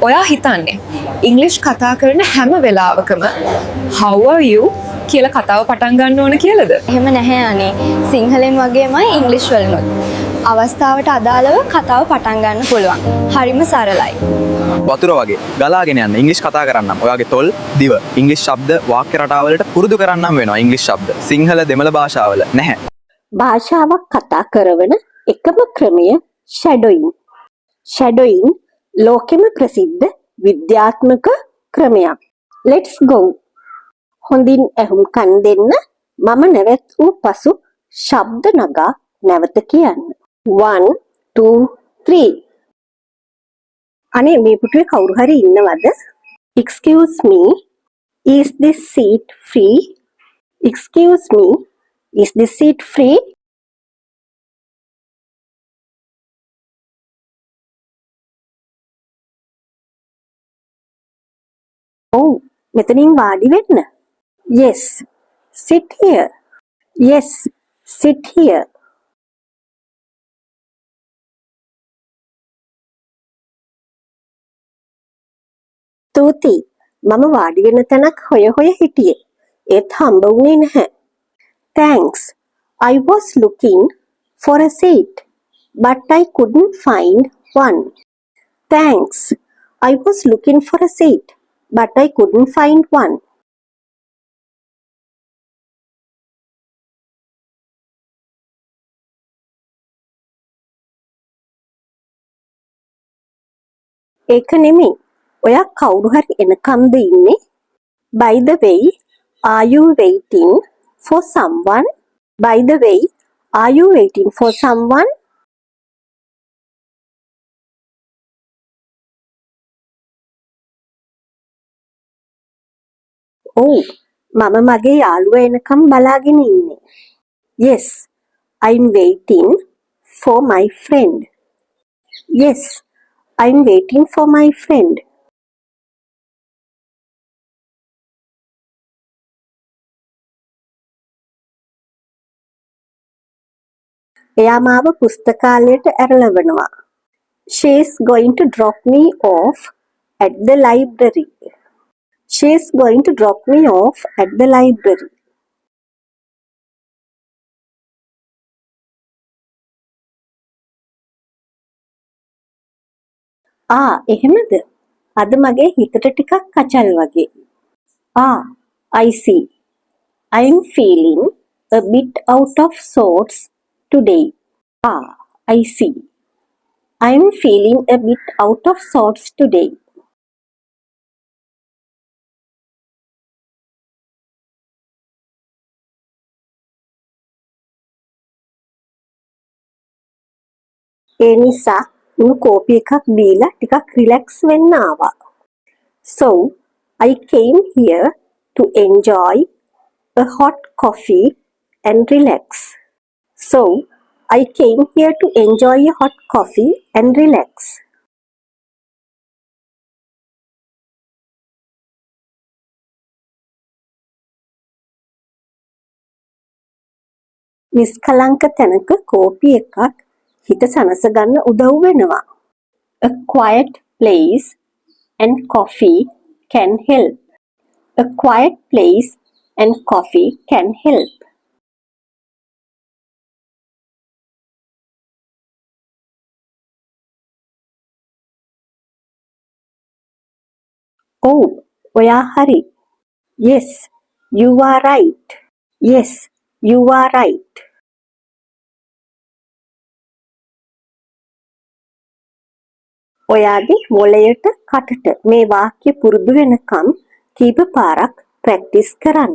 ඔයා හිතන්නේ ඉංග්‍රීසි කතා කරන හැම වෙලාවකම how are you කියලා කතාව පටන් ගන්න ඕන කියලාද? එහෙම නැහැ අනේ. සිංහලෙන් වගේමයි ඉංග්‍රීසි වලිනුත්. අවස්ථාවට අදාළව කතාව පටන් ගන්න පුළුවන්. හරිම සරලයි. වතුර වගේ ගලාගෙන යන්න ඉංග්‍රීසි කතා කරන්නම්. ඔයාගේ තොල් දිව ඉංග්‍රීසි ශබ්ද වාක්‍ය රටාවලට පුරුදු කරන්නම් වෙනවා. ඉංග්‍රීසි ශබ්ද සිංහල දෙමළ භාෂාවල නැහැ. භාෂාවක් කතා කරවන එකම ක්‍රමය ෂැඩෝයින්. ෂැඩෝයින් ලෝකෙම ප්‍රසිද්ධ විද්‍යාත්මක ක්‍රමයක්. let's go. හොඳින් ඇහුම්කන් දෙන්න. මම නැවැත් වූ පසු ශබ්ද නගා නැවත කියන්න. 1 2 3. අනේ මේ පුටුවේ කවුරු හරි ඉන්නවද? excuse me, is this seat free? excuse me, is this seat free? Oh, මෙතනින් වාඩි වෙන්න. Yes, sit here. Yes, sit here. තූති, මම වාඩි වෙන තැනක් හොය හිටියේ. ඒත් හම්බ වුණේ නැහැ. Thanks. I was looking for a seat, but I couldn't find one. Thanks. I was looking for a seat, but I couldn't find one. ඒක නෙමෙයි. ඔයා කවුරු හරි එනකම්ද ඉන්නේ? By the way, are you waiting for someone? By the way, are you waiting for someone? Oh, මම මගේ යාළුවා එනකම් බලාගෙන ඉන්නේ. Yes, I'm waiting for my friend. Yes, I'm waiting for my friend. එයා මාව පුස්තකාලයට ඇරලවනවා. She is going to drop me off at the library. She is going to drop me off at the library. එහෙමද? අද මගේ හිතට ටිකක් කචල් වගේ. I see. I'm feeling a bit out of sorts today. I see. I'm feeling a bit out of sorts today. ඒ නිසා උණු කෝපි එකක් බීලා ටිකක් රිලැක්ස් වෙන්න ආවා. So, I came here to enjoy a hot coffee and relax. So, I came here to enjoy a hot coffee and relax. නිස්කලංක තැනක කෝපි එකක් හිත සනස ගන්න උදව් වෙනවා. A quiet place and coffee can help. A quiet place and coffee can help. Oh, ඔයා හරි. Yes, you are right. Yes, you are right. ඔයාගේ මොළයට කටට මේ වාක්‍ය පුරුදු වෙනකම් කීප පාරක් ප්‍රැක්ටිස් කරන්න.